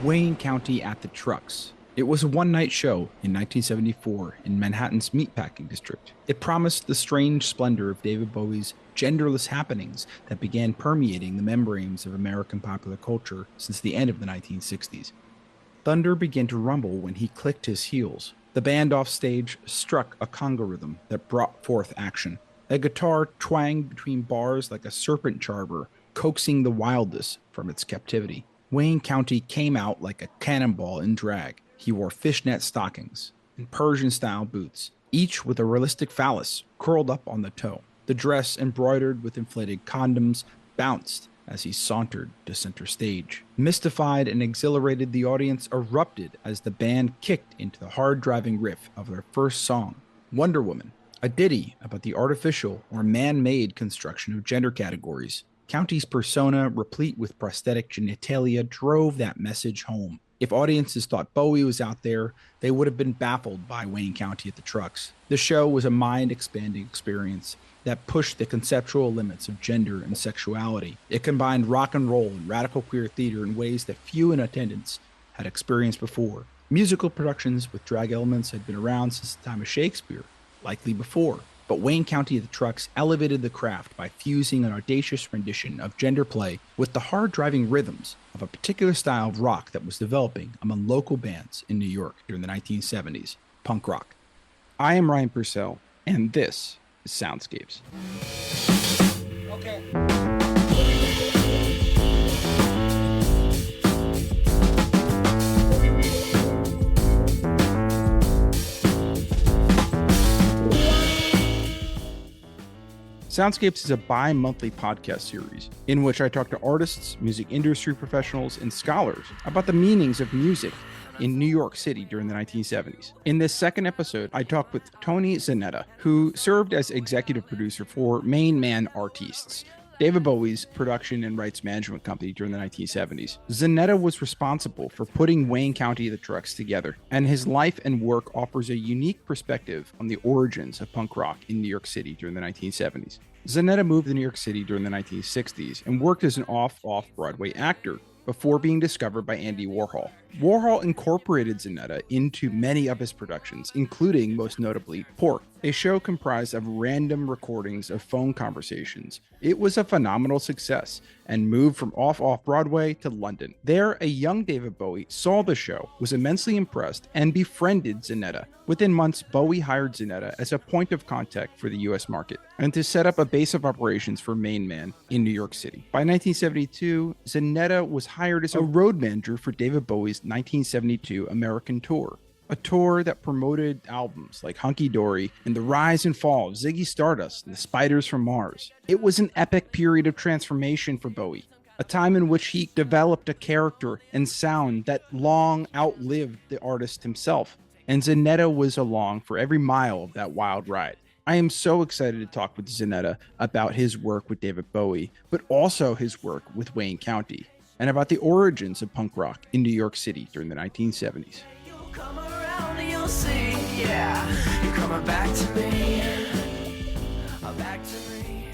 Wayne County at the Trucks. It was a one-night show in 1974 in Manhattan's meatpacking district. It promised the strange splendor of David Bowie's genderless happenings that began permeating the membranes of American popular culture since the end of the 1960s. Thunder began to rumble when he clicked his heels. The band off stage struck a conga rhythm that brought forth action. A guitar twanged between bars like a serpent charmer, coaxing the wildest from its captivity. Wayne County came out like a cannonball in drag. He wore fishnet stockings and Persian-style boots, each with a realistic phallus curled up on the toe. The dress, embroidered with inflated condoms, bounced as he sauntered to center stage. Mystified and exhilarated, the audience erupted as the band kicked into the hard-driving riff of their first song, Wonder Woman, a ditty about the artificial or man-made construction of gender categories. County's persona, replete with prosthetic genitalia, drove that message home. If audiences thought Bowie was out there, they would have been baffled by Wayne County at the Trucks. The show was a mind-expanding experience that pushed the conceptual limits of gender and sexuality. It combined rock and roll and radical queer theater in ways that few in attendance had experienced before. Musical productions with drag elements had been around since the time of Shakespeare, likely before. But Wayne County at the Trucks elevated the craft by fusing an audacious rendition of gender play with the hard-driving rhythms of a particular style of rock that was developing among local bands in New York during the 1970s, punk rock. I am Ryan Purcell, and this is Soundscapes. Okay. Soundscapes is a bi-monthly podcast series in which I talk to artists, music industry professionals, and scholars about the meanings of music in New York City during the 1970s. In this second episode, I talk with Tony Zanetta, who served as executive producer for Main Man Artists, David Bowie's production and rights management company during the 1970s. Zanetta was responsible for putting Wayne County at the Trucks together, and his life and work offers a unique perspective on the origins of punk rock in New York City during the 1970s. Zanetta moved to New York City during the 1960s and worked as an off-Broadway actor before being discovered by Andy Warhol. Warhol incorporated Zanetta into many of his productions, including, most notably, Pork, a show comprised of random recordings of phone conversations. It was a phenomenal success and moved from Off-Off-Broadway to London. There, a young David Bowie saw the show, was immensely impressed, and befriended Zanetta. Within months, Bowie hired Zanetta as a point of contact for the US market and to set up a base of operations for Main Man in New York City. By 1972, Zanetta was hired as a road manager for David Bowie's 1972 American tour, a tour that promoted albums like Hunky Dory and the rise and fall of Ziggy Stardust and the Spiders from Mars. It was an epic period of transformation for Bowie, a time in which he developed a character and sound that long outlived the artist himself, and Zanetta was along for every mile of that wild ride. I am so excited to talk with Zanetta about his work with David Bowie, but also his work with Wayne County, and about the origins of punk rock in New York City during the 1970s. You'll come around and you'll see, yeah, you're coming back to me, back to me.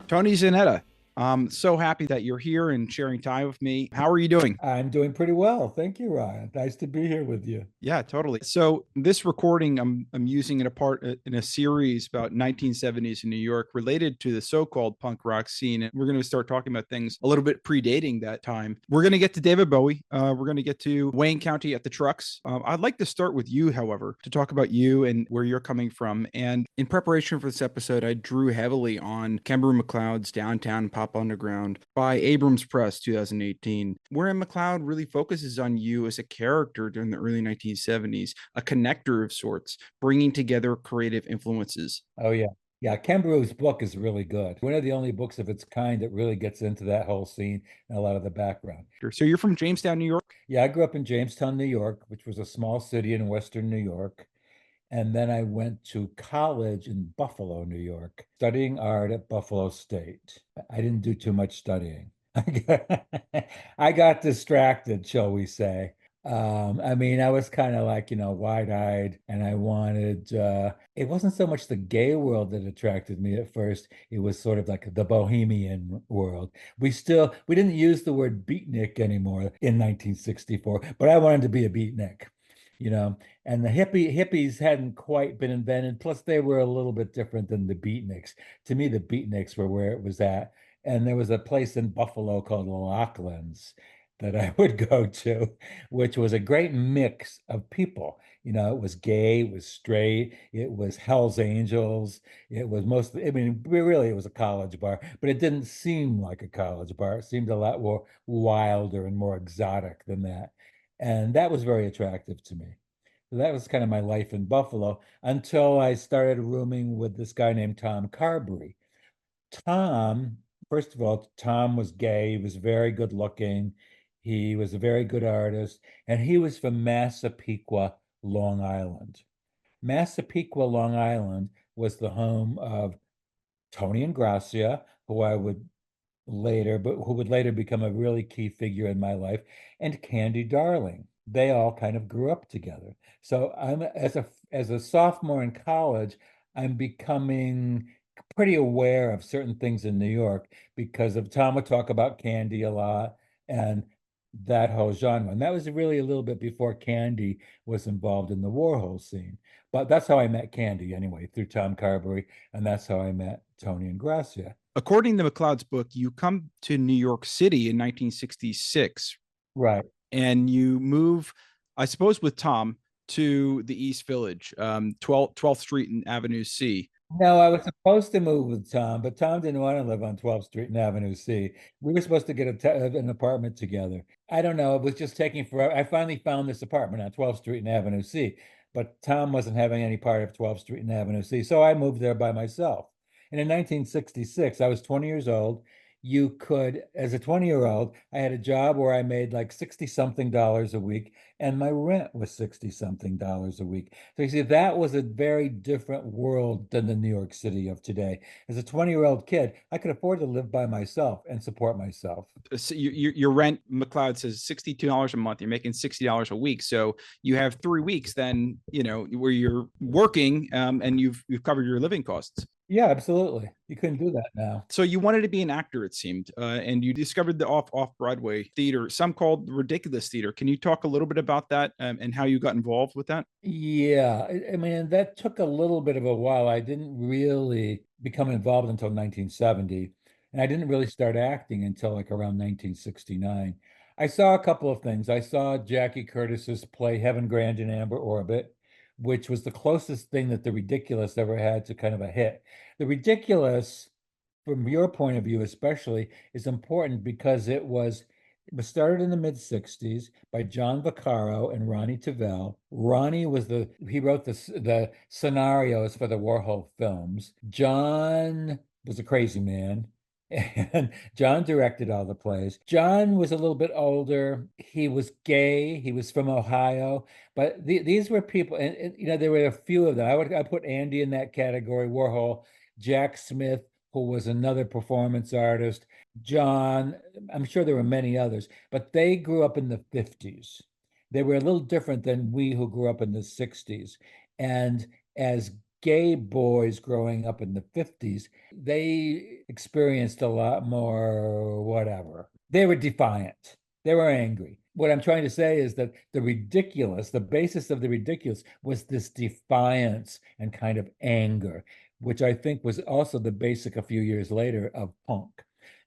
Tony Zanetta, I'm so happy that you're here and sharing time with me. How are you doing? I'm doing pretty well. Thank you, Ryan. Nice to be here with you. Yeah, totally. So this recording, I'm using it in a series about 1970s in New York related to the so-called punk rock scene. And we're going to start talking about things a little bit predating that time. We're going to get to David Bowie. We're going to get to Wayne County at the Trucks. I'd like to start with you, however, to talk about you and where you're coming from. And in preparation for this episode, I drew heavily on Kemba MacLeod's Downtown Pop Underground by Abrams Press 2018, wherein MacLeod really focuses on you as a character during the early 1970s, a connector of sorts, bringing together creative influences. Oh, yeah. Yeah, Kemba's book is really good. One of the only books of its kind that really gets into that whole scene and a lot of the background. So you're from Jamestown, New York? Yeah, I grew up in Jamestown, New York, which was a small city in western New York. And then I went to college in Buffalo, New York, studying art at Buffalo State. I didn't do too much studying. I got distracted, shall we say. I mean, I was kind of like, wide-eyed, and I wanted, it wasn't so much the gay world that attracted me at first. It was sort of like the bohemian world. We didn't use the word beatnik anymore in 1964, but I wanted to be a beatnik, you know, and the hippies hadn't quite been invented. Plus, they were a little bit different than the beatniks. To me, the beatniks were where it was at. And there was a place in Buffalo called Lachlan's that I would go to, which was a great mix of people. It was gay, it was straight, it was Hell's Angels, it was mostly, I mean, really, it was a college bar, but it didn't seem like a college bar. It seemed a lot more wilder and more exotic than that. And that was very attractive to me. So that was kind of my life in Buffalo until I started rooming with this guy named Tom Carberry. Tom, first of all, Tom was gay. He was very good looking. He was a very good artist, and he was from Massapequa, Long Island. Massapequa, Long Island was the home of Tony Ingrassia, who would later become a really key figure in my life, and Candy Darling. They all kind of grew up together. So I'm as a sophomore in college, I'm becoming pretty aware of certain things in New York because of Tom would talk about Candy a lot and that whole genre. And that was really a little bit before Candy was involved in the Warhol scene. But that's how I met Candy anyway, through Tom Carberry, and that's how I met Tony Ingrassia. According to McLeod's book, you come to New York City in 1966 Right. and you move, I suppose, with Tom to the East Village, 12th Street and Avenue C. No, I was supposed to move with Tom, but Tom didn't want to live on 12th Street and Avenue C. We were supposed to get an apartment together. I don't know. It was just taking forever. I finally found this apartment on 12th Street and Avenue C, but Tom wasn't having any part of 12th Street and Avenue C. So I moved there by myself. And in 1966, I was 20 years old. You could, as a 20-year-old, I had a job where I made like 60 something dollars a week, and my rent was 60 something dollars a week. So you see, that was a very different world than the New York City of today. As a 20-year-old kid, I could afford to live by myself and support myself. So your rent, McLeod says, $62 a month. You're making $60 a week. So you have 3 weeks then, where you're working, and you've covered your living costs. Yeah, absolutely. You couldn't do that now. So you wanted to be an actor, it seemed, and you discovered the Off-Broadway theater, some called the Ridiculous Theater. Can you talk a little bit about that, and how you got involved with that? Yeah, I mean, that took a little bit of a while. I didn't really become involved until 1970, and I didn't really start acting until like around 1969. I saw a couple of things. I saw Jackie Curtis's play Heaven Grand in Amber Orbit, which was the closest thing that The Ridiculous ever had to kind of a hit. The Ridiculous, from your point of view especially, is important because it was started in the mid 60s by John Vaccaro and Ronnie Tavell. Ronnie he wrote the scenarios for the Warhol films. John was a crazy man. And John directed all the plays. John was a little bit older. He was gay. He was from Ohio. But these were people, and there were a few of them. I put Andy in that category, Warhol, Jack Smith, who was another performance artist, John. I'm sure there were many others, but they grew up in the 50s. They were a little different than we who grew up in the 60s. And as gay boys growing up in the 50s, they experienced a lot more whatever. They were defiant. They were angry. What I'm trying to say is that the basis of the ridiculous was this defiance and kind of anger, which I think was also the basic a few years later of punk.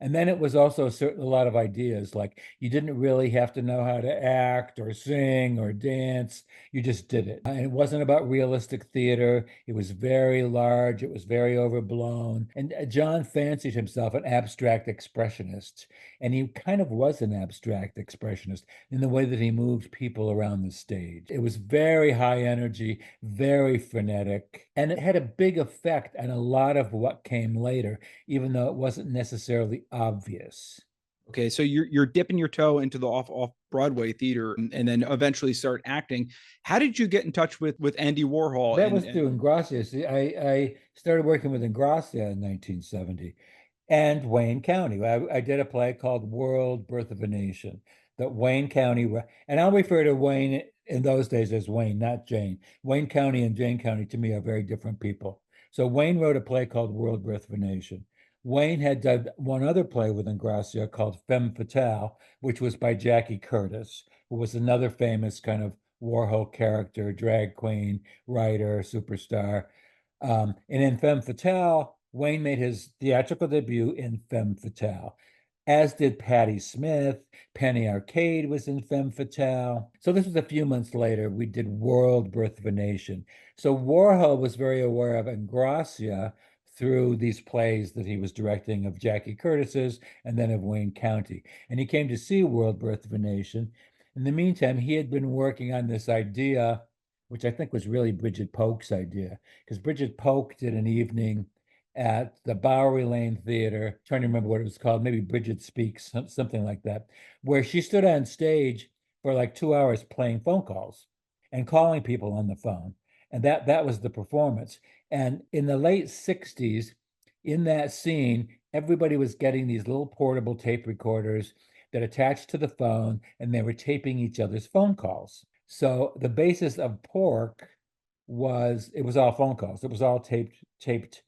And then it was also a lot of ideas like you didn't really have to know how to act or sing or dance. You just did it. And it wasn't about realistic theater. It was very large. It was very overblown. And John fancied himself an abstract expressionist. And he kind of was an abstract expressionist in the way that he moved people around the stage. It was very high energy, very frenetic, and it had a big effect on a lot of what came later, even though it wasn't necessarily obvious. Okay, so you're dipping your toe into the Off-Broadway theater, and then eventually start acting. How did you get in touch with Andy Warhol? That was through Ingrassia. See, I started working with Ingrassia in 1970 and Wayne County. I did a play called World Birth of a Nation. that Wayne County, and I'll refer to Wayne in those days as Wayne, not Jayne. Wayne County and Jayne County to me are very different people. So Wayne wrote a play called World Birth of a Nation. Wayne had done one other play with Ingracia called Femme Fatale, which was by Jackie Curtis, who was another famous kind of Warhol character, drag queen, writer, superstar. And in Femme Fatale, Wayne made his theatrical debut in Femme Fatale, as did Patti Smith. Penny Arcade was in Femme Fatale. So this was a few months later. We did World Birth of a Nation. So Warhol was very aware of Ingracia through these plays that he was directing of Jackie Curtis's and then of Wayne County. And he came to see World Birth of a Nation. In the meantime, he had been working on this idea, which I think was really Bridget Polk's idea, because Bridget Polk did an evening at the Bowery Lane Theater, trying to remember what it was called, maybe Bridget Speaks, something like that, where she stood on stage for like 2 hours playing phone calls and calling people on the phone. And that was the performance. And in the late 60s, in that scene, everybody was getting these little portable tape recorders that attached to the phone, and they were taping each other's phone calls. So the basis of Pork was it was all phone calls. It was all taped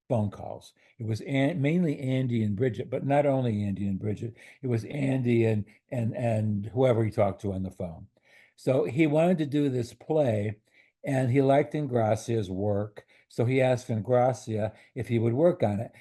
phone calls. It was mainly Andy and Bridget, but not only Andy and Bridget. It was Andy and whoever he talked to on the phone. So he wanted to do this play, and he liked Ingracia's work. So he asked Ingracia if he would work on it.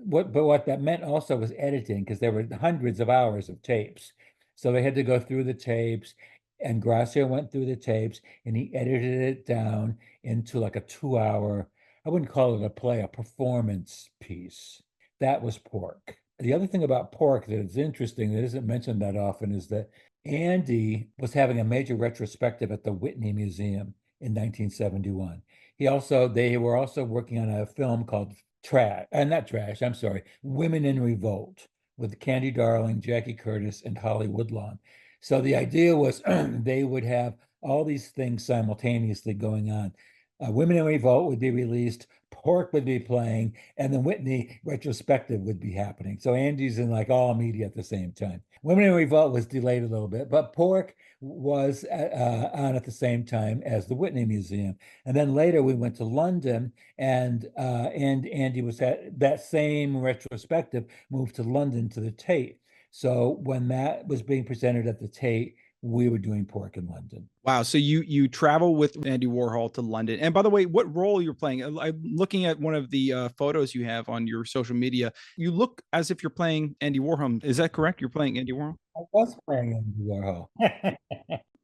But what that meant also was editing, because there were hundreds of hours of tapes. So they had to go through the tapes, and Gracia went through the tapes, and he edited it down into like a 2 hour, I wouldn't call it a play, a performance piece. That was Pork. The other thing about Pork that is interesting that isn't mentioned that often is that Andy was having a major retrospective at the Whitney Museum in 1971. They were also working on a film called not Trash, I'm sorry, Women in Revolt, with Candy Darling, Jackie Curtis, and Holly Woodlawn. So the idea was they would have all these things simultaneously going on. Women in Revolt would be released, Pork would be playing, and the Whitney retrospective would be happening. So Andy's in like all media at the same time. Women in Revolt was delayed a little bit, but Pork was on at the same time as the Whitney Museum. And then later we went to London, and Andy was at that same retrospective, moved to London to the Tate. So when that was being presented at the Tate, we were doing Pork in London. Wow. So you travel with Andy Warhol to London. And by the way, what role you're playing? I'm looking at one of the photos you have on your social media. You look as if you're playing Andy Warhol. Is that correct? You're playing Andy Warhol? I was playing Andy Warhol.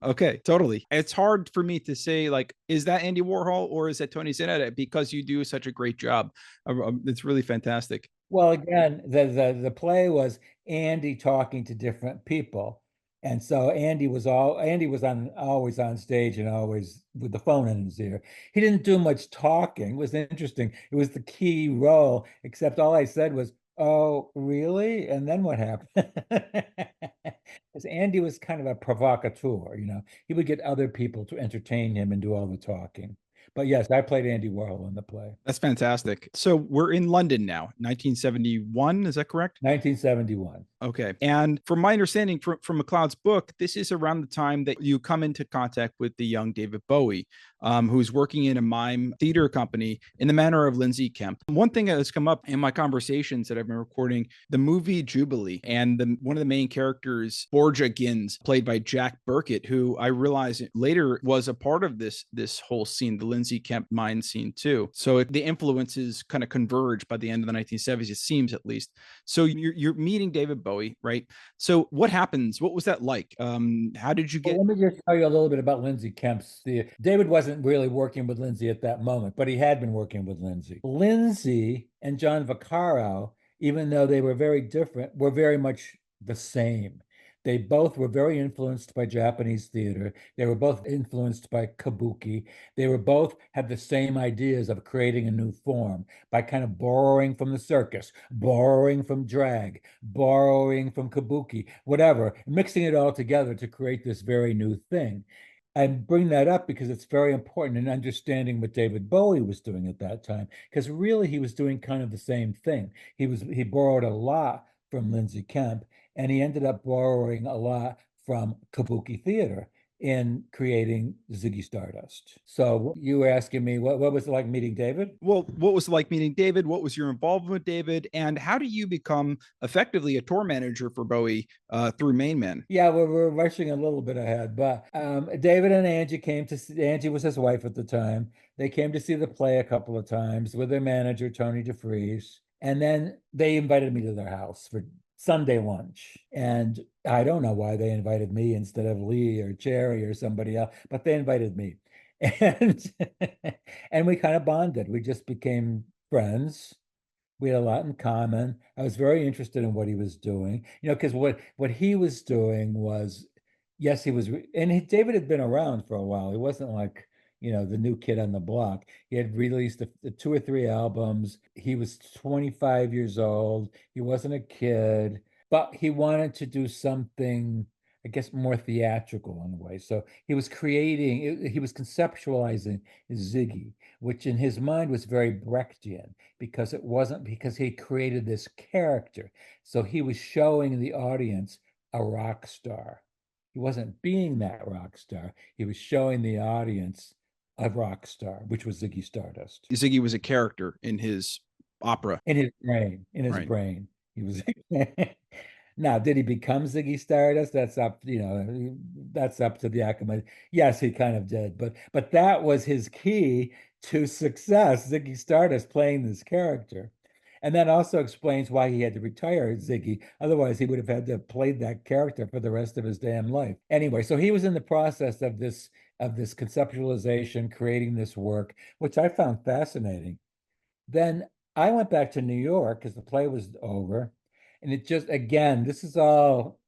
Okay, totally. It's hard for me to say, like, is that Andy Warhol or is that Tony Zanetta? Because you do such a great job. It's really fantastic. Well, again, the play was Andy talking to different people. And so Andy was always on stage and always with the phone in his ear. He didn't do much talking. It was interesting. It was the key role, except all I said was, "Oh, really?" And then what happened? Because Andy was kind of a provocateur, He would get other people to entertain him and do all the talking. But yes, I played Andy Warhol in the play. That's fantastic. So we're in London now, 1971. Is that correct? 1971. Okay. And from my understanding from MacLeod's book, this is around the time that you come into contact with the young David Bowie, who's working in a mime theater company in the manner of Lindsay Kemp. One thing that has come up in my conversations that I've been recording, the movie Jubilee, and one of the main characters, Borgia Gins, played by Jack Burkett, who I realized later was a part of this whole scene, the Lindsay Kemp mime scene too. So the influences kind of converge by the end of the 1970s, it seems, at least. So you're meeting David Bowie, right? So what happens? What was that like? How did you get? Well, let me just tell you a little bit about Lindsay Kemp's theater. David wasn't really working with Lindsay at that moment, but he had been working with Lindsay. Lindsay and John Vaccaro, even though they were very different, were very much the same. They both were very influenced by Japanese theater. They were both influenced by kabuki. They were both had the same ideas of creating a new form by kind of borrowing from the circus, borrowing from drag, borrowing from kabuki, whatever, mixing it all together to create this very new thing. I bring that up because it's very important in understanding what David Bowie was doing at that time, because really he was doing kind of the same thing. He borrowed a lot from Lindsay Kemp, and he ended up borrowing a lot from Kabuki theater in creating Ziggy Stardust. So you were asking me what was it like meeting David? Well, what was it like meeting David? What was your involvement with David? And how do you become effectively a tour manager for Bowie through Main Men? Yeah, we're rushing a little bit ahead, but David and Angie came to see, Angie was his wife at the time. They came to see the play a couple of times with their manager, Tony DeFries. And then they invited me to their house for Sunday lunch. And I don't know why they invited me instead of Lee or Cherry or somebody else, but they invited me. And and we kind of bonded. We just became friends. We had a lot in common. I was very interested in what he was doing, because what he was doing was, yes, he was, and David had been around for a while. He wasn't like, the new kid on the block. He had released the two or three albums. He was 25 years old. He wasn't a kid, but he wanted to do something, I guess, more theatrical in a way. So he was he was conceptualizing Ziggy, which in his mind was very Brechtian because it wasn't because he created this character. So he was showing the audience a rock star. He wasn't being that rock star. He was showing the audience a rock star, which was Ziggy Stardust. Ziggy was a character in his opera. In his brain, Right. He was. Now, did he become Ziggy Stardust? That's up, that's up to the accolade. Yes, he kind of did, but that was his key to success, Ziggy Stardust playing this character. And that also explains why he had to retire Ziggy. Otherwise, he would have had to have played that character for the rest of his damn life. Anyway, so he was in the process of this conceptualization, creating this work, which I found fascinating. Then I went back to New York because the play was over. And it just, again, this is all,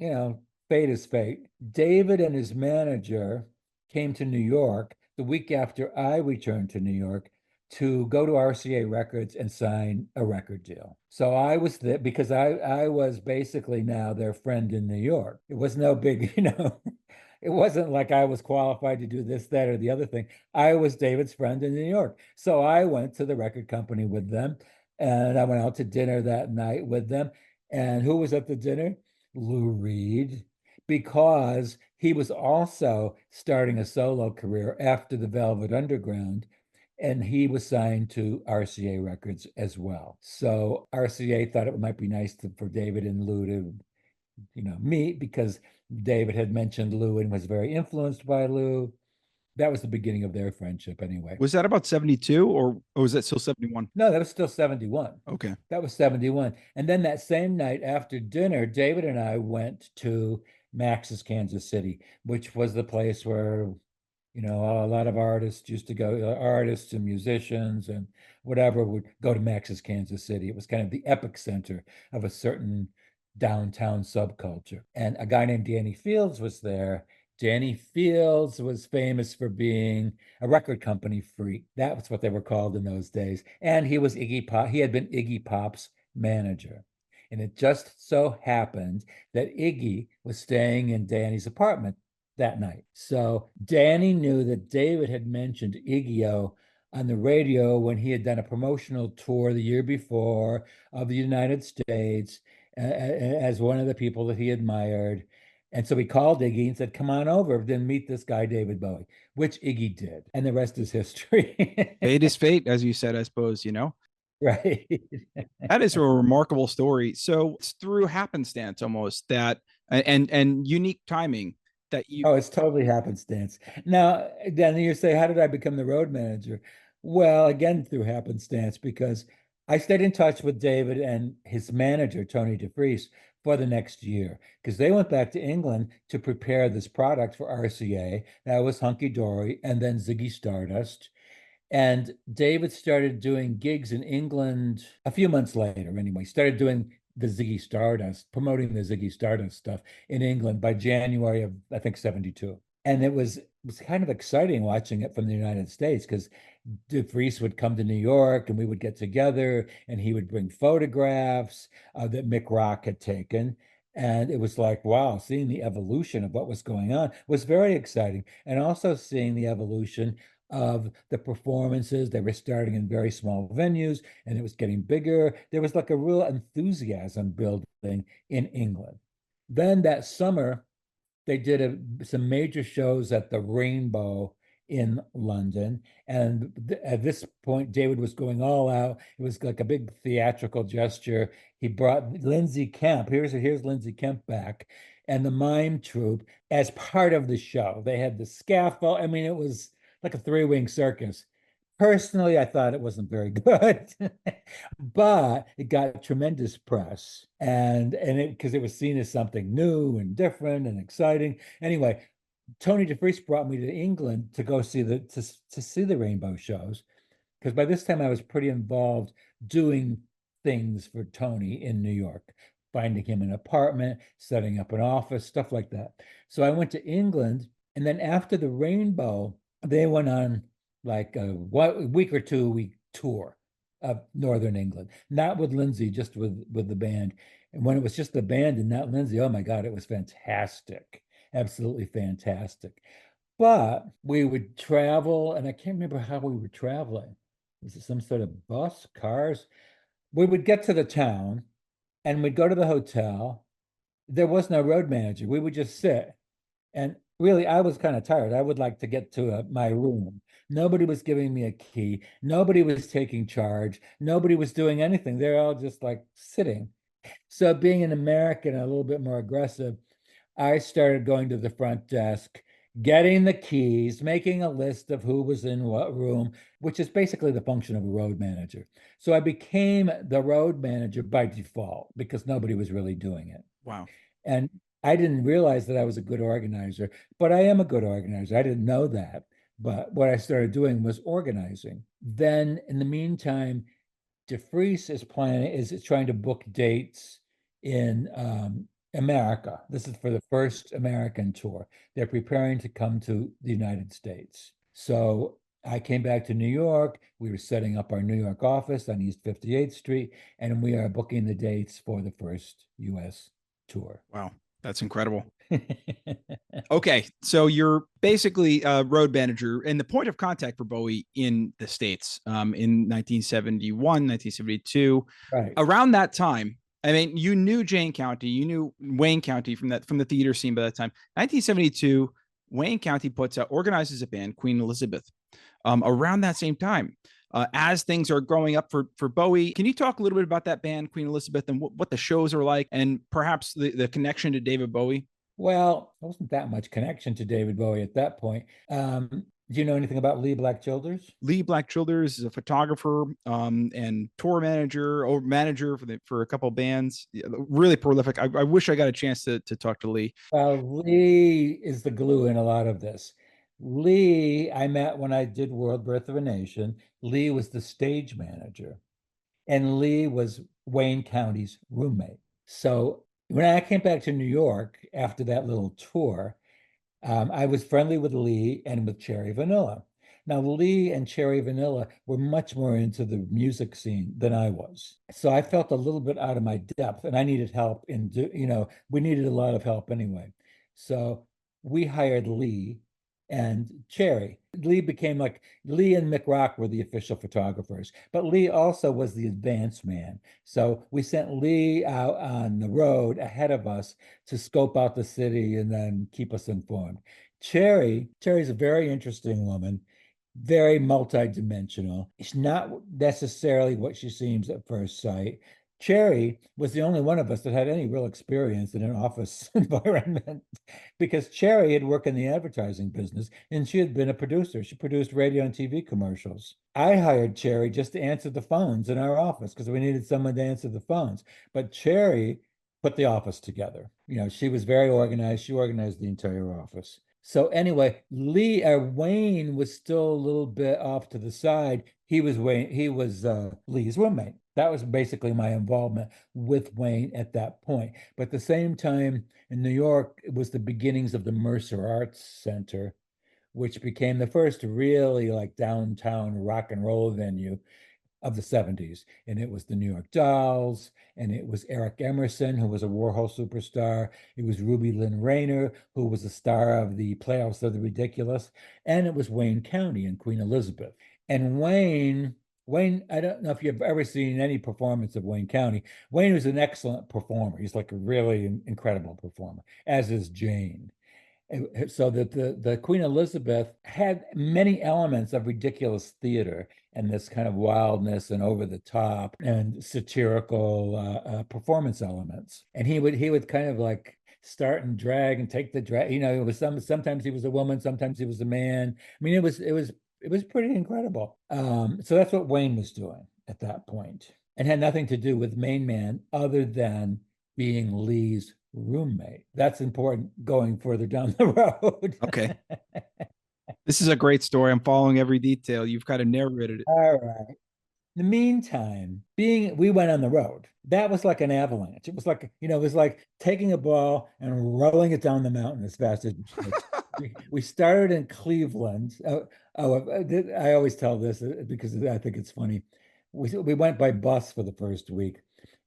fate is fate. David and his manager came to New York the week after I returned to New York to go to RCA Records and sign a record deal. So I was there because I was basically now their friend in New York. It was no big, it wasn't like I was qualified to do this, that, or the other thing. I was David's friend in New York. So I went to the record company with them and I went out to dinner that night with them. And who was at the dinner? Lou Reed, because he was also starting a solo career after the Velvet Underground. And he was signed to RCA Records as well. So RCA thought it might be nice for David and Lou to, meet because David had mentioned Lou and was very influenced by Lou. That was the beginning of their friendship anyway. Was that about 72 or was that still 71? No, that was still 71. Okay. That was 71. And then that same night after dinner, David and I went to Max's Kansas City, which was the place where, a lot of artists used to go, artists and musicians and whatever would go to Max's Kansas City. It was kind of the epicenter of a certain downtown subculture. And a guy named Danny Fields was there. Danny Fields was famous for being a record company freak. That was what they were called in those days. And he was Iggy Pop. He had been Iggy Pop's manager. And it just so happened that Iggy was staying in Danny's apartment that night. So Danny knew that David had mentioned Iggy on the radio when he had done a promotional tour the year before of the United States as one of the people that he admired. And so he called Iggy and said, come on over, then meet this guy, David Bowie, which Iggy did. And the rest is history. Fate is fate, as you said, I suppose, Right. That is a remarkable story. So it's through happenstance almost that and unique timing that you. Oh, it's totally happenstance. Now, then you say, how did I become the road manager? Well, again, through happenstance, because I stayed in touch with David and his manager, Tony DeFries, for the next year, because they went back to England to prepare this product for RCA. That was Hunky Dory and then Ziggy Stardust. And David started doing gigs in England a few months later, anyway, started doing the Ziggy Stardust, promoting the Ziggy Stardust stuff in England by January of, I think, 72. And it was kind of exciting watching it from the United States because DeFries would come to New York and we would get together and he would bring photographs that Mick Rock had taken. And it was like, wow, seeing the evolution of what was going on was very exciting. And also seeing the evolution of the performances. They were starting in very small venues and it was getting bigger. There was like a real enthusiasm building in England. Then that summer, They did some major shows at the Rainbow in London. And at this point, David was going all out. It was like a big theatrical gesture. He brought Lindsay Kemp. Here's Lindsay Kemp back, and the mime troupe as part of the show. They had the scaffold. I mean, it was like a three-wing circus. Personally, I thought it wasn't very good, but it got tremendous press, and it because it was seen as something new and different and exciting. Anyway, Tony DeFries brought me to England to go see to see the Rainbow shows, because by this time I was pretty involved doing things for Tony in New York, finding him an apartment, setting up an office, stuff like that. So I went to England, and then after the Rainbow, they went on like a week or 2 week tour of Northern England, not with Lindsay, just with the band. And when it was just the band and not Lindsay, oh my God, it was fantastic, absolutely fantastic. But we would travel, and I can't remember how we were traveling. Was it some sort of bus, cars? We would get to the town and we'd go to the hotel. There was no road manager. We would just sit. And really, I was kind of tired. I would like to get to my room. Nobody was giving me a key. Nobody was taking charge. Nobody was doing anything. They're all just like sitting. So, being an American, a little bit more aggressive, I started going to the front desk, getting the keys, making a list of who was in what room, which is basically the function of a road manager. So I became the road manager by default because nobody was really doing it. Wow. And I didn't realize that I was a good organizer, but I am a good organizer. I didn't know that. But what I started doing was organizing. Then in the meantime, DeFries is trying to book dates in America. This is for the first American tour. They're preparing to come to the United States. So I came back to New York. We were setting up our New York office on East 58th Street, and we are booking the dates for the first US tour. Wow. That's incredible. Okay, so you're basically a road manager and the point of contact for Bowie in the States in 1971, 1972. Right. Around that time, I mean, you knew Jayne County, you knew Wayne County from the theater scene by that time. 1972, Wayne County organizes a band, Queen Elizabeth. Around that same time, as things are growing up for Bowie, can you talk a little bit about that band, Queen Elizabeth, and what the shows are like, and perhaps the connection to David Bowie? Well, there wasn't that much connection to David Bowie at that point. Do you know anything about Lee Black Childers? Lee Black Childers is a photographer and tour manager or manager for a couple of bands. Really prolific. I wish I got a chance to talk to Lee. Well, Lee is the glue in a lot of this. Lee, I met when I did World Birth of a Nation. Lee was the stage manager, and Lee was Wayne County's roommate. So when I came back to New York after that little tour, I was friendly with Lee and with Cherry Vanilla. Now, Lee and Cherry Vanilla were much more into the music scene than I was. So I felt a little bit out of my depth, and I needed help we needed a lot of help anyway. So we hired Lee and Cherry. Lee became like Lee and Mick Rock were the official photographers, but Lee also was the advance man. So we sent Lee out on the road ahead of us to scope out the city and then keep us informed. Cherry's a very interesting woman, very multidimensional. She's not necessarily what she seems at first sight. Cherry was the only one of us that had any real experience in an office environment because Cherry had worked in the advertising business and she had been a producer. She produced radio and TV commercials. I hired Cherry just to answer the phones in our office because we needed someone to answer the phones. But Cherry put the office together. She was very organized. She organized the entire office. So anyway, Wayne was still a little bit off to the side. He was Lee's roommate. That was basically my involvement with Wayne at that point. But at the same time, in New York, it was the beginnings of the Mercer Arts Center, which became the first really like downtown rock and roll venue of the 70s. And it was the New York Dolls, and it was Eric Emerson, who was a Warhol superstar. It was Ruby Lynn Rayner, who was a star of the Playhouse of the Ridiculous. And it was Wayne County and Queen Elizabeth. And Wayne, I don't know if you've ever seen any performance of Wayne County. Wayne was an excellent performer. He's like a really incredible performer, as is Jayne. So that the Queen Elizabeth had many elements of ridiculous theater and this kind of wildness and over the top and satirical performance elements. And he would kind of like start and drag and take the drag. It was sometimes he was a woman, sometimes he was a man. I mean, it was pretty incredible. So that's what Wayne was doing at that point, and had nothing to do with Main Man other than being Lee's roommate. That's important going further down the road. Okay. This is a great story. I'm following every detail. You've kind of narrated it. All right. In the meantime, we went on the road. That was like an avalanche. It was like, it was like taking a ball and rolling it down the mountain as fast as we could. We started in Cleveland. I always tell this because I think it's funny. We went by bus for the first week,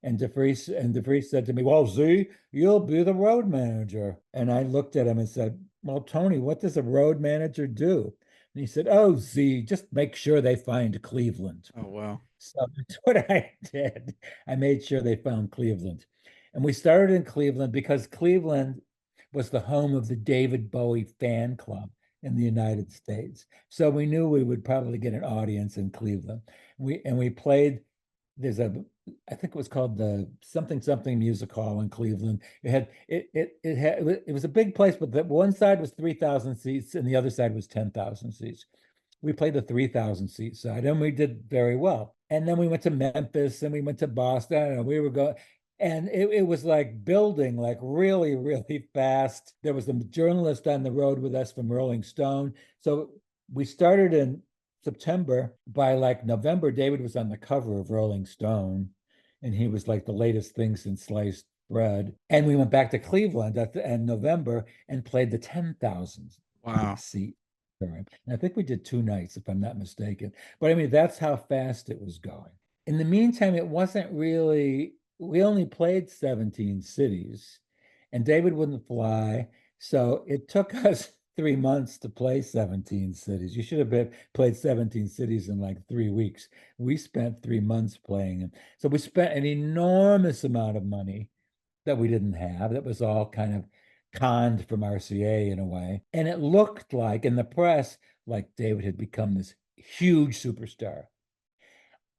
and DeVries said to me, "Well, Z, you'll be the road manager." And I looked at him and said, "Well, Tony, what does a road manager do?" And he said, "Oh, Z, just make sure they find Cleveland." Oh, wow. So that's what I did. I made sure they found Cleveland. And we started in Cleveland because Cleveland was the home of the David Bowie fan club in the United States. So we knew we would probably get an audience in Cleveland. We played, I think it was called the something music hall in Cleveland. It was a big place, but the one side was 3,000 seats and the other side was 10,000 seats. We played the 3,000 seat side and we did very well. And then we went to Memphis and we went to Boston. I don't know, we were going, and it was like building like really, really fast. There was a journalist on the road with us from Rolling Stone. So we started in September. By like November, David was on the cover of Rolling Stone, and he was like the latest thing since sliced bread. And we went back to Cleveland in November and played the 10,000 Wow. seat. And I think we did 2 nights, if I'm not mistaken. But I mean, that's how fast it was going. In the meantime, it wasn't really, we only played 17 cities, and David wouldn't fly. So it took us 3 months to play 17 cities. You should have played 17 cities in like 3 weeks. We spent 3 months playing them. So we spent an enormous amount of money that we didn't have. That was all kind of conned from RCA in a way. And it looked like in the press, like David had become this huge superstar.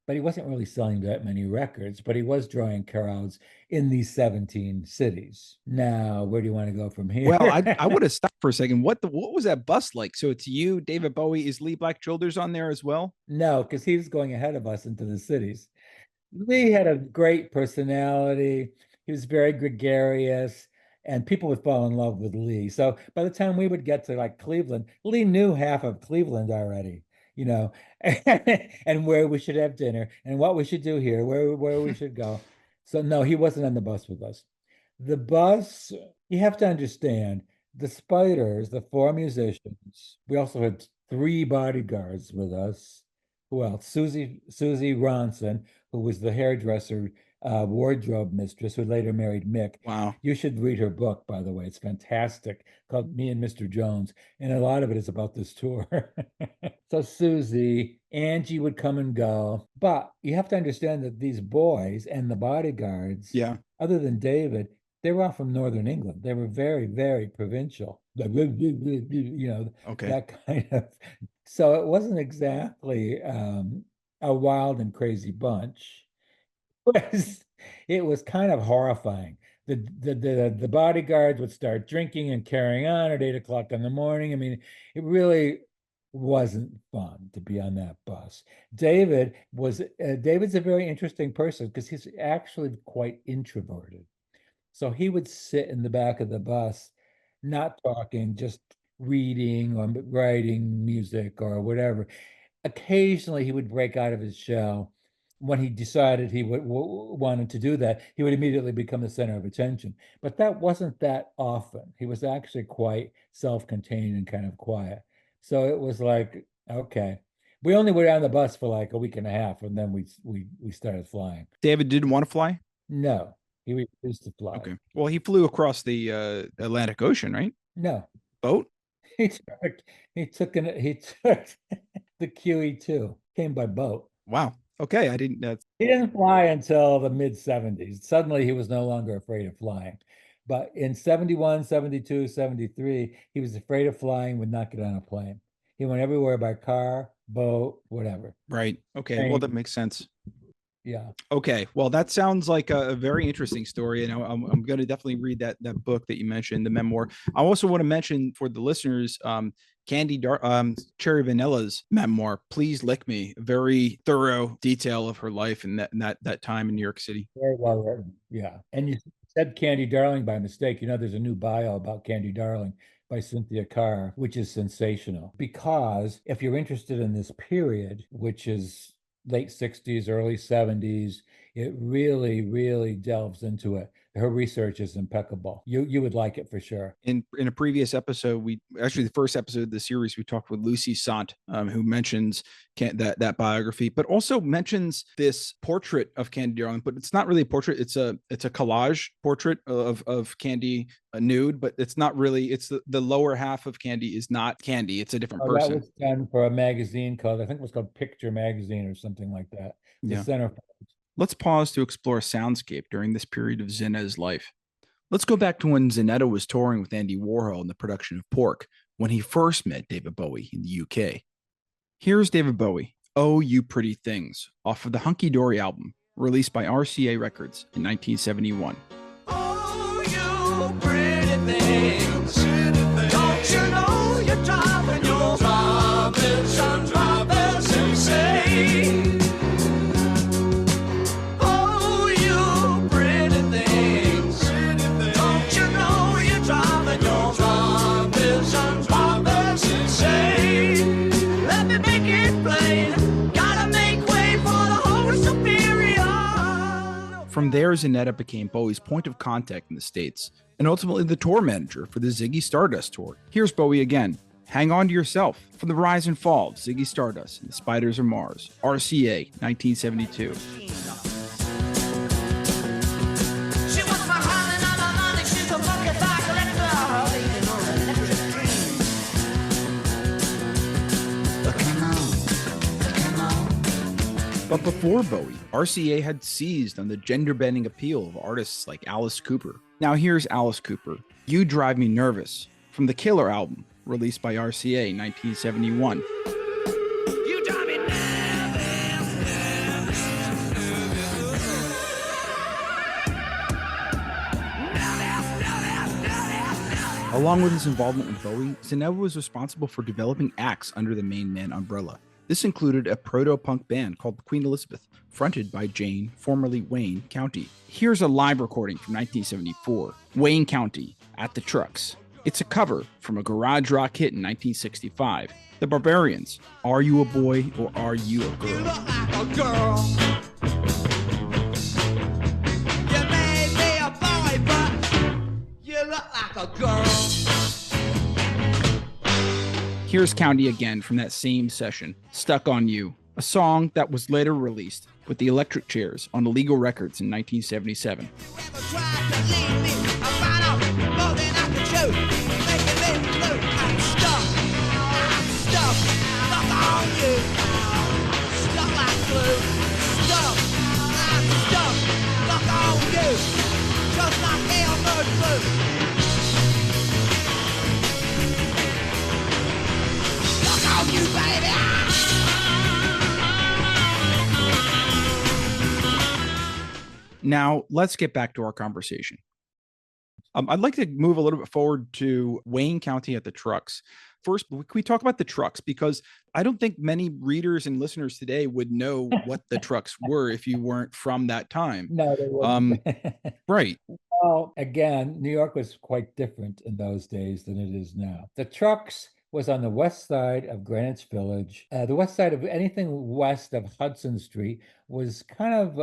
But he wasn't really selling that many records, but he was drawing crowds in these 17 cities. Now, where do you want to go from here? Well, I would have stopped for a second. What was that bus like? So it's you, David Bowie. Is Lee Black Childers on there as well? No, because he was going ahead of us into the cities. Lee had a great personality. He was very gregarious, and people would fall in love with Lee. So by the time we would get to like Cleveland, Lee knew half of Cleveland already, and where we should have dinner and what we should do here, where we should go. So no, he wasn't on the bus with us. The bus, you have to understand, the Spiders, the four musicians, we also had 3 bodyguards with us. Who else? Susie Ronson, who was the hairdresser, wardrobe mistress, who later married Mick. Wow. You should read her book, by the way. It's fantastic, called Me and Mr. Jones. And a lot of it is about this tour. So Susie, Angie would come and go. But you have to understand that these boys and the bodyguards, Yeah. other than David, they were all from Northern England. They were very, very provincial. Okay. That kind of. So it wasn't exactly a wild and crazy bunch. It was kind of horrifying. The bodyguards would start drinking and carrying on at 8 o'clock in the morning. I mean, it really wasn't fun to be on that bus. David's a very interesting person because he's actually quite introverted. So he would sit in the back of the bus, not talking, just reading or writing music or whatever. Occasionally, he would break out of his shell. When he decided he wanted to do that, he would immediately become the center of attention. But that wasn't that often. He was actually quite self-contained and kind of quiet. So it was like, okay. We only were on the bus for like a week and a half, and then we started flying. David didn't want to fly? No, he refused to fly. Okay. Well, he flew across the Atlantic Ocean, right? No. Boat? He took the QE2, came by boat. Wow. Okay. He didn't fly until the mid 70s. Suddenly he was no longer afraid of flying. But in 71, 72, 73, he was afraid of flying, would not get on a plane. He went everywhere by car, boat, whatever. Right. Okay. Well, that makes sense. Yeah. Okay. Well, that sounds like a very interesting story, and I'm going to definitely read that book that you mentioned, the memoir. I also want to mention for the listeners, Cherry Vanilla's memoir, Please Lick Me, a very thorough detail of her life and that time in New York City. Very well written. Yeah. And you said Candy Darling by mistake. You know, there's a new bio about Candy Darling by Cynthia Carr, which is sensational. Because if you're interested in this period, which is late 60s, early 70s, it really, really delves into it. Her research is impeccable. You would like it for sure. In a previous episode, the first episode of the series, we talked with Lucy Sant, who mentions that biography, but also mentions this portrait of Candy Darling. But it's not really a portrait; it's a collage portrait of Candy nude. But it's not really. It's the lower half of Candy is not Candy. It's a different person. That was done for a magazine called, I think it was called Picture Magazine or something like that. The center. Let's pause to explore soundscape during this period of Zanetta's life. Let's go back to when Zanetta was touring with Andy Warhol in the production of Pork, when he first met David Bowie in the UK. Here's David Bowie, Oh You Pretty Things, off of the Hunky Dory album, released by RCA Records in 1971. Oh, you pretty things. Don't you know you're driving your Robinson drivers insane? Oh, you pretty things. Don't you know you're driving your Robinson drivers insane? Let me make it plain. Gotta make way for the whole superior. From there, Zanetta became Bowie's point of contact in the States, and ultimately the tour manager for the Ziggy Stardust tour. Here's Bowie again. Hang On to Yourself, from the rise and fall of Ziggy Stardust and the Spiders of Mars, RCA, 1972. She was my honey, not my money. She's a monkey bar collector. Leaning on an electric dream. But before Bowie, RCA had seized on the gender-bending appeal of artists like Alice Cooper. Now here's Alice Cooper, You Drive Me Nervous, from the Killer album, released by RCA, 1971. You drive me Along with his involvement with Bowie, Zanetta was responsible for developing acts under the Main Man umbrella. This included a proto-punk band called Queen Elizabeth, fronted by Jayne, formerly Wayne County. Here's a live recording from 1974, Wayne County, at the Trucks. It's a cover from a garage rock hit in 1965, The Barbarians, Are You a Boy or Are You a Girl? You look like a girl. You may be a boy, but you look like a girl. Here's County again from that same session, Stuck on You, a song that was later released with the Electric Chairs on Illegal Records in 1977. Whoever tried to leave me, I found out more than I could chew. Making me blue. I'm stuck. Stuck on you. Stuck like glue. I'm stuck on you. Just like Elmer Blue. Stuck on you, baby. Now, let's get back to our conversation. I'd like to move a little bit forward to Wayne County at the Trucks. First, can we talk about the Trucks? Because I don't think many readers and listeners today would know what the Trucks were if you weren't from that time. No, they wouldn't. Right. Well, again, New York was quite different in those days than it is now. The Trucks was on the west side of Greenwich Village. The west side of anything west of Hudson Street was kind of,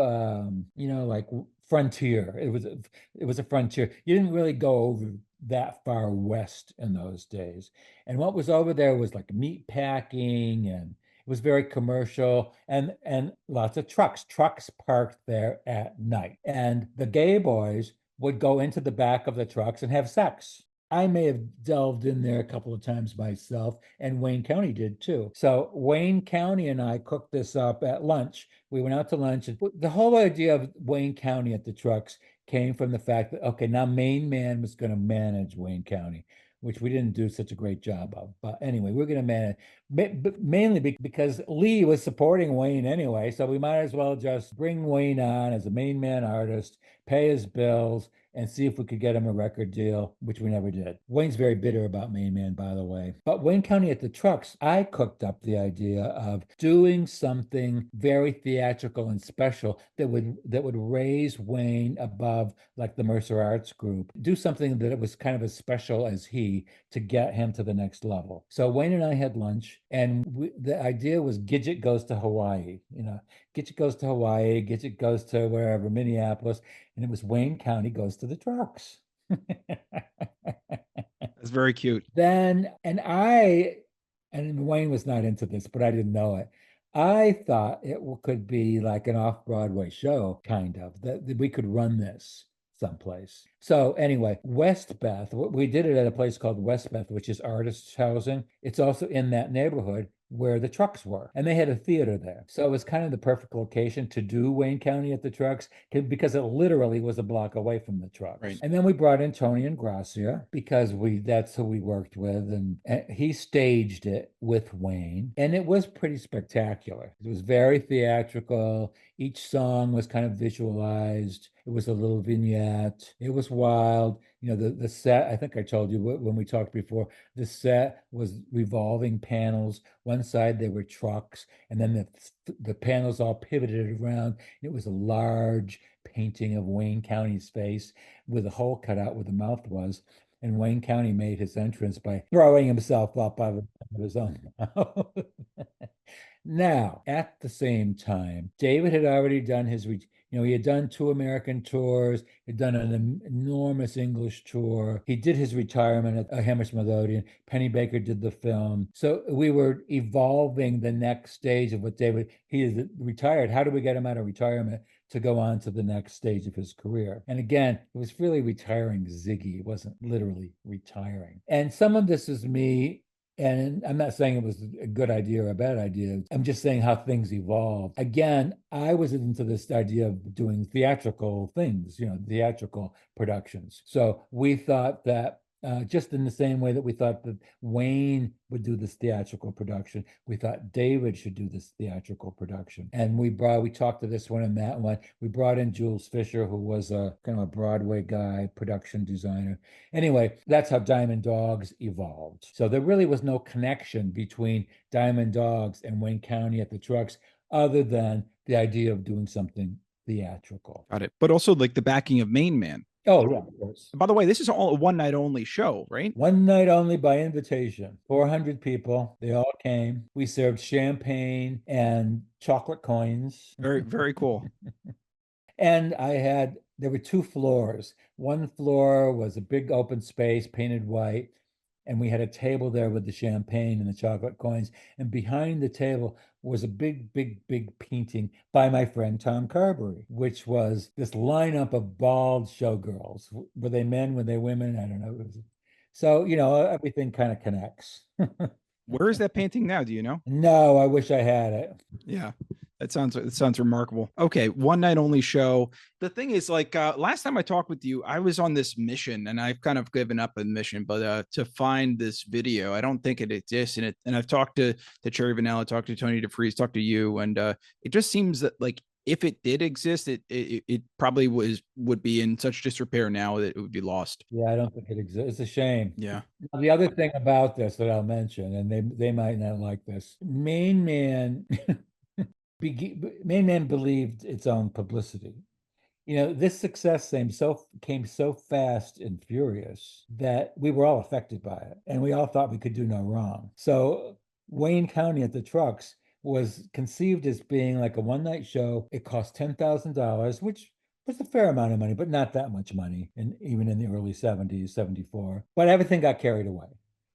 like frontier. It was a frontier. You didn't really go over that far west in those days. And what was over there was like meat packing, and it was very commercial, and lots of trucks parked there at night. And the gay boys would go into the back of the trucks and have sex. I may have delved in there a couple of times myself, and Wayne County did too. So Wayne County and I cooked this up at lunch. We went out to lunch, and the whole idea of Wayne County at the Trucks came from the fact that, okay, now Main Man was going to manage Wayne County, which we didn't do such a great job of. But anyway, we're going to manage, mainly because Lee was supporting Wayne anyway. So we might as well just bring Wayne on as a main man artist, pay his bills, and see if we could get him a record deal, which we never did. Wayne's very bitter about Main Man, by the way. But Wayne County at the Trucks, I cooked up the idea of doing something very theatrical and special that would raise Wayne above like the Mercer Arts Group. Do something that it was kind of as special as he to get him to the next level. So Wayne and I had lunch, and the idea was Gidget goes to Hawaii. Gidget goes to Hawaii, Gidget goes to wherever, Minneapolis, and it was Wayne County goes to the Trucks. That's very cute. Then, and Wayne was not into this, but I didn't know it. I thought it could be like an off-Broadway show, kind of, that we could run this someplace. So anyway, Westbeth, we did it at a place called Westbeth, which is artists' housing. It's also in that neighborhood where the Trucks were, and they had a theater there. So it was kind of the perfect location to do Wayne County at the Trucks because it literally was a block away from the Trucks. Right. And then we brought in Tony and Gracia because that's who we worked with, and he staged it with Wayne, and it was pretty spectacular. It was very theatrical. Each song was kind of visualized. It was a little vignette. It was wild. The set, I think I told you when we talked before, the set was revolving panels. One side there were trucks, and then the panels all pivoted around. It was a large painting of Wayne County's face with a hole cut out where the mouth was. And Wayne County made his entrance by throwing himself up out of his own mouth. Now, at the same time, David had already done he had done 2 American tours, he'd done an enormous English tour. He did his retirement at Hammersmith Odeon. Penny Baker did the film. So we were evolving the next stage of what he is retired. How do we get him out of retirement to go on to the next stage of his career? And again, it was really retiring Ziggy. It wasn't literally retiring. And some of this is me. And I'm not saying it was a good idea or a bad idea. I'm just saying how things evolved. Again, I was into this idea of doing theatrical things, theatrical productions. So we thought that just in the same way that we thought that Wayne would do this theatrical production, we thought David should do this theatrical production. And we talked to this one and that one. We brought in Jules Fisher, who was a kind of a Broadway guy, production designer. Anyway, that's how Diamond Dogs evolved. So there really was no connection between Diamond Dogs and Wayne County at the Trucks, other than the idea of doing something theatrical. Got it. But also like the backing of Main Man. Oh, yeah, of course. By the way, this is all a one night only show, right? One night only by invitation. 400 people. They all came. We served champagne and chocolate coins. Very, very cool. And there were 2 floors. One floor was a big open space painted white. And we had a table there with the champagne and the chocolate coins. And behind the table was a big, big, big painting by my friend Tom Carberry, which was this lineup of bald showgirls. Were they men? Were they women? I don't know. So, everything kind of connects. Where is that painting now? Do you know? No, I wish I had it. Yeah. It sounds remarkable. Okay, one night only show. The thing is, like last time I talked with you, I was on this mission, and I've kind of given up a mission. But to find this video, I don't think it exists. And I've talked to Cherry Vanilla, talked to Tony DeFries, talked to you, and it just seems that like if it did exist, it probably would be in such disrepair now that it would be lost. Yeah, I don't think it exists. It's a shame. Yeah. Now, the other thing about this that I'll mention, and they might not like this, Main Man. Main Man believed its own publicity. This success came so fast and furious that we were all affected by it, and we all thought we could do no wrong. So Wayne County at the Trucks was conceived as being like a one-night show. It cost $10,000, which was a fair amount of money, but not that much money, even in the early 70s, 74. But everything got carried away.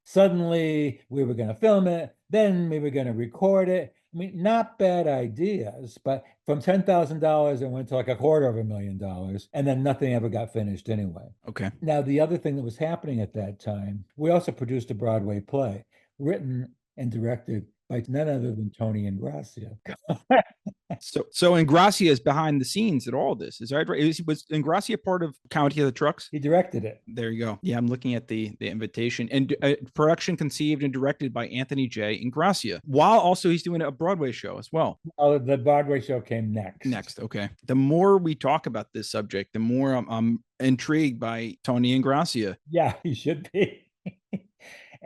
Suddenly, we were going to film it, then we were going to record it. I mean, not bad ideas, but from $10,000, it went to like $250,000, and then nothing ever got finished anyway. Okay. Now, the other thing that was happening at that time, we also produced a Broadway play written and directed by none other than Tony Ingrassia. So Ingrassia is behind the scenes at all this. Is that right? Was Ingrassia part of County of the Trucks? He directed it. There you go. Yeah, I'm looking at the invitation, and production conceived and directed by Anthony J. Ingrassia, while also he's doing a Broadway show as well. Oh, the Broadway show came next. Next, okay. The more we talk about this subject, the more I'm intrigued by Tony Ingrassia. Yeah, he should be.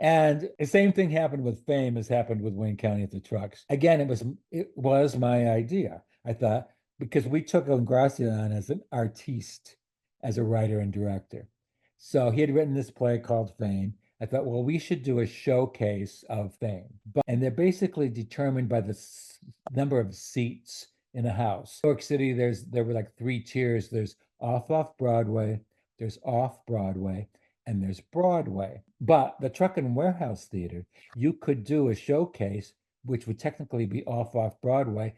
And the same thing happened with Fame as happened with Wayne County at the Trucks. Again, it was my idea. I thought, because we took Ingrassia on as an artiste, as a writer and director. So he had written this play called Fame. I thought, well, we should do a showcase of Fame. And they're basically determined by the number of seats in a house. New York City, there were like 3 tiers. There's Off-Off-Broadway, there's Off-Broadway, and there's Broadway. But the Truck and Warehouse Theater, you could do a showcase, which would technically be Off-Off-Broadway,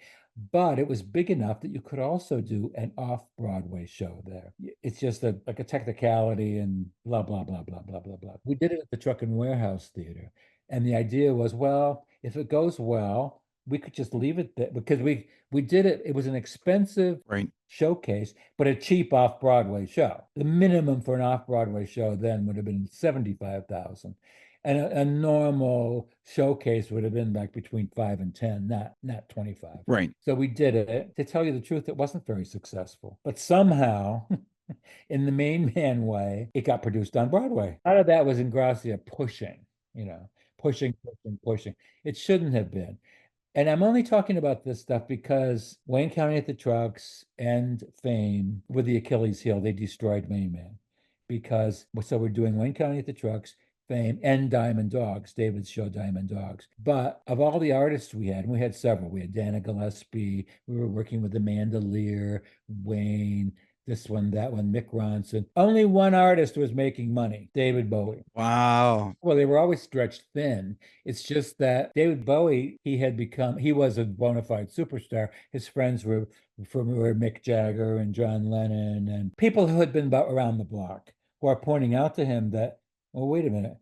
but it was big enough that you could also do an Off-Broadway show there. It's just like a technicality and blah, blah, blah, blah, blah, blah, blah. We did it at the Truck and Warehouse Theater. And the idea was, well, if it goes well, we could just leave it there, because we did it. It was an expensive showcase, but a cheap off-Broadway show. The minimum for an off-Broadway show then would have been $75,000. And a normal showcase would have been like between 5 and 10, not 25. Right. So we did it. To tell you the truth, it wasn't very successful. But somehow, in the main man way, it got produced on Broadway. A lot of that was Ingrassia pushing, pushing. It shouldn't have been. And I'm only talking about this stuff because Wayne County at the Trucks and Fame were the Achilles heel. They destroyed Main Man. So we're doing Wayne County at the Trucks, Fame, and Diamond Dogs, David's show Diamond Dogs. But of all the artists we had, and we had several, we had Dana Gillespie, we were working with Amanda Lear, Wayne, this one, that one, Mick Ronson. Only one artist was making money, David Bowie. Wow. Well, they were always stretched thin. It's just that David Bowie, he was a bona fide superstar. His friends were Mick Jagger and John Lennon and people who had been around the block, who are pointing out to him that, well, wait a minute,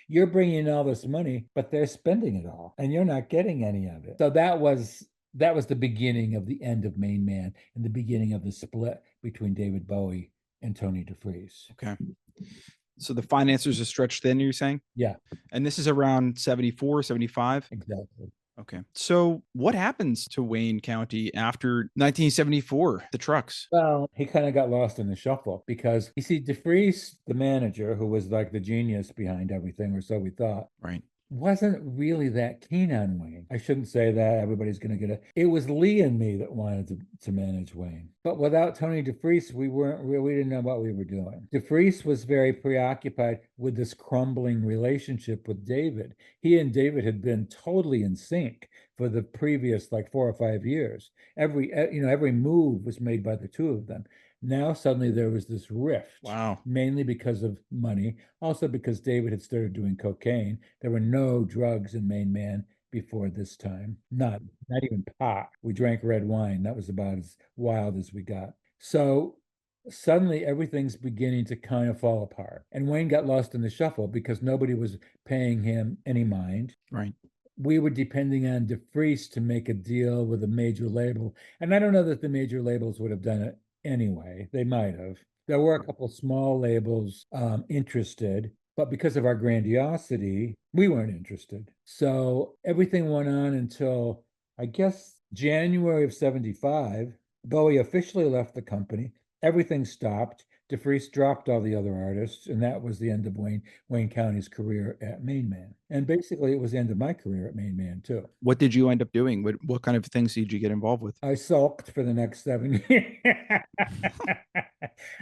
you're bringing in all this money, but they're spending it all and you're not getting any of it. So that was the beginning of the end of Main Man and the beginning of the split between David Bowie and Tony DeFries. Okay. So the financiers are stretched thin, you're saying? Yeah. And this is around 74, 75? Exactly. Okay. So what happens to Wayne County after 1974, the Trucks? Well, he kind of got lost in the shuffle because you see, DeFries, the manager, who was like the genius behind everything, or so we thought. Right. Wasn't really that keen on Wayne. I shouldn't say that. Everybody's going to get it. It was Lee and me that wanted to manage Wayne. But without Tony DeFries, we didn't know what we were doing. DeFries was very preoccupied with this crumbling relationship with David. He and David had been totally in sync for the previous like 4 or 5 years. Every move was made by the two of them. Now suddenly there was this rift. Wow. Mainly because of money, also because David had started doing cocaine. There were no drugs in Main Man before this time. Not even pot. We drank red wine. That was about as wild as we got. So suddenly everything's beginning to kind of fall apart. And Wayne got lost in the shuffle because nobody was paying him any mind. Right. We were depending on DeFries to make a deal with a major label. And I don't know that the major labels would have done it anyway. They might have. There were a couple small labels interested, but because of our grandiosity, we weren't interested. So everything went on until, I guess, January of 75. Bowie officially left the company. Everything stopped. DeFries dropped all the other artists, and that was the end of Wayne County's career at Main Man. And basically, it was the end of my career at Main Man, too. What did you end up doing? What kind of things did you get involved with? I sulked for the next 7 years.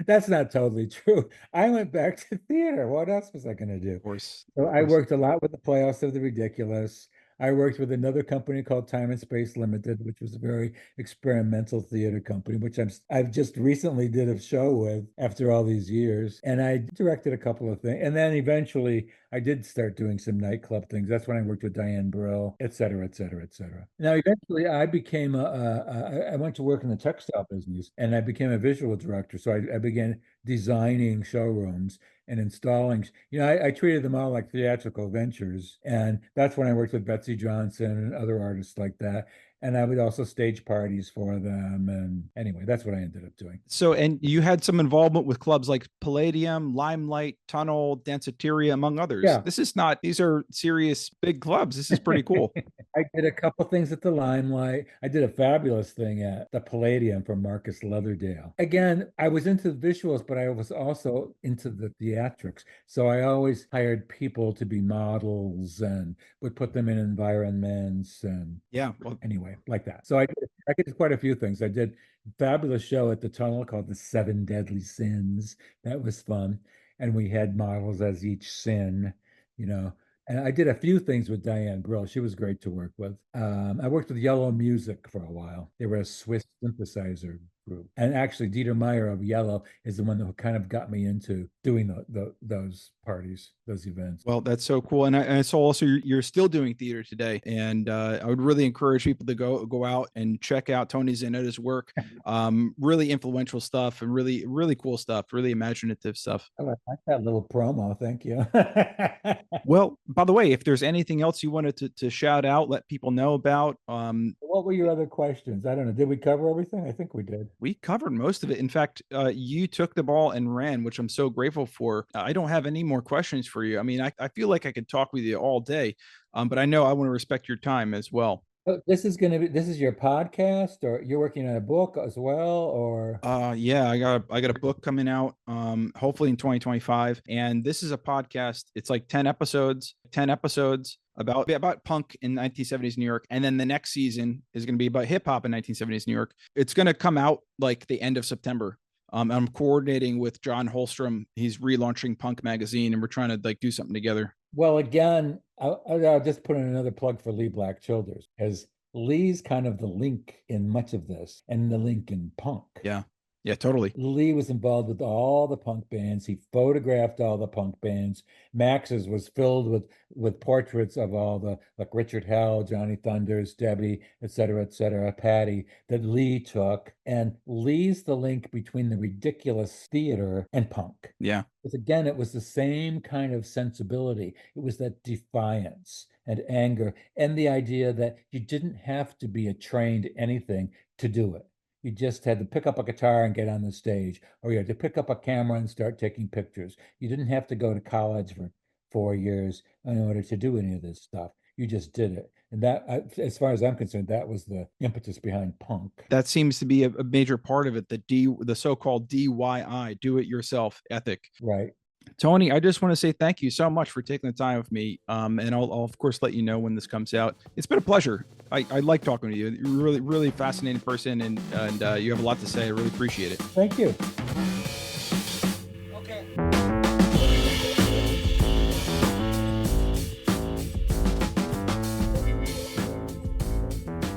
That's not totally true. I went back to theater. What else was I going to do? Of course. So I worked a lot with the Playhouse of the Ridiculous. I worked with another company called Time and Space Limited, which was a very experimental theater company, which I've just recently did a show with after all these years. And I directed a couple of things. And then eventually I did start doing some nightclub things. That's when I worked with Diane Brill, et cetera, et cetera, et cetera. Now, eventually I became I went to work in the textile business and I became a visual director. So I began designing showrooms and installing. I treated them all like theatrical ventures. And that's when I worked with Betsy Johnson and other artists like that. And I would also stage parties for them. And anyway, that's what I ended up doing. So, and you had some involvement with clubs like Palladium, Limelight, Tunnel, Danceteria, among others. Yeah. These are serious big clubs. This is pretty cool. I did a couple things at the Limelight. I did a fabulous thing at the Palladium for Marcus Leatherdale. Again, I was into visuals, but I was also into the theatrics. So I always hired people to be models and would put them in environments and anyway, like that. So I did quite a few things. I did a fabulous show at the Tunnel called The Seven Deadly Sins. That was fun. And we had models as each sin, And I did a few things with Diane Brill. She was great to work with. I worked with Yellow Music for a while. They were a Swiss synthesizer group. And actually, Dieter Meyer of Yellow is the one that kind of got me into doing those parties, those events. Well, that's so cool. And I saw also you're still doing theater today. And I would really encourage people to go out and check out Tony Zanetta's work. Really influential stuff and really, really cool stuff, really imaginative stuff. I like that little promo. Thank you. Well, by the way, if there's anything else you wanted to shout out, let people know about. What were your other questions? I don't know. Did we cover everything? I think we did. We covered most of it. In fact, you took the ball and ran, which I'm so grateful for. I don't have any more questions for you. I mean, I feel like I could talk with you all day, but I know I want to respect your time as well. This is your podcast, or you're working on a book as well, or? Yeah, I got a book coming out, hopefully in 2025. And this is a podcast. It's like 10 episodes about punk in 1970s New York. And then the next season is going to be about hip hop in 1970s New York. It's going to come out like the end of September. I'm coordinating with John Holstrom. He's relaunching Punk Magazine, and we're trying to do something together. Well, again, I'll just put in another plug for Lee Black Childers, as Lee's kind of the link in much of this and the link in punk. Yeah, totally. Lee was involved with all the punk bands. He photographed all the punk bands. Max's was filled with portraits of all the, like Richard Hell, Johnny Thunders, Debbie, et cetera, Patty, that Lee took. And Lee's the link between the ridiculous theater and punk. Yeah. Because again, it was the same kind of sensibility. It was that defiance and anger and the idea that you didn't have to be a trained anything to do it. You just had to pick up a guitar and get on the stage, or you had to pick up a camera and start taking pictures. You didn't have to go to college for 4 years in order to do any of this stuff. You just did it. And that, as far as I'm concerned, that was the impetus behind punk. That seems to be a major part of it, the so-called DIY, do it yourself ethic. Right. Tony, I just want to say thank you so much for taking the time with me. And I'll of course let you know when this comes out. It's been a pleasure. I like talking to you. You're a really, really fascinating person, and you have a lot to say. I really appreciate it. Thank you. Okay.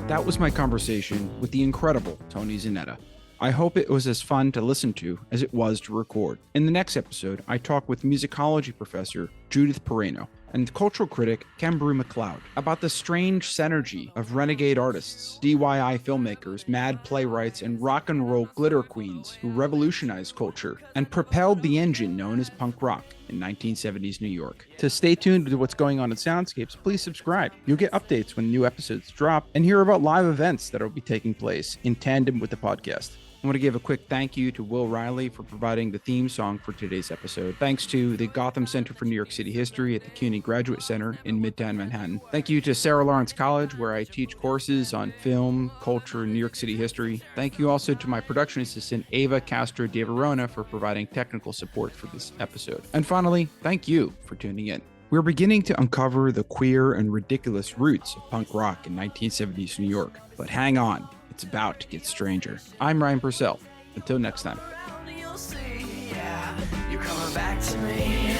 That was my conversation with the incredible Tony Zanetta. I hope it was as fun to listen to as it was to record. In the next episode, I talk with musicology professor Judith Pereno and cultural critic Kembrew McLeod about the strange synergy of renegade artists, DIY filmmakers, mad playwrights, and rock and roll glitter queens who revolutionized culture and propelled the engine known as punk rock in 1970s New York. To stay tuned with what's going on at Soundscapes, please subscribe. You'll get updates when new episodes drop and hear about live events that will be taking place in tandem with the podcast. I want to give a quick thank you to Will Riley for providing the theme song for today's episode. Thanks to the Gotham Center for New York City History at the CUNY Graduate Center in Midtown Manhattan. Thank you to Sarah Lawrence College, where I teach courses on film, culture, and New York City history. Thank you also to my production assistant, Ava Castro de Verona, for providing technical support for this episode. And finally, thank you for tuning in. We're beginning to uncover the queer and ridiculous roots of punk rock in 1970s New York. But hang on. It's about to get stranger. I'm Ryan Purcell. Until next time. You'll see, yeah, you're coming back to me.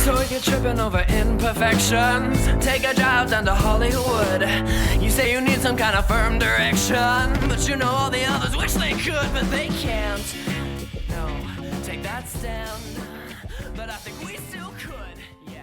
So if you're tripping over imperfections, take a drive down to Hollywood. You say you need some kind of firm direction, but you know all the others wish they could, but they can't. No, take that stand. But I think we still could, yeah.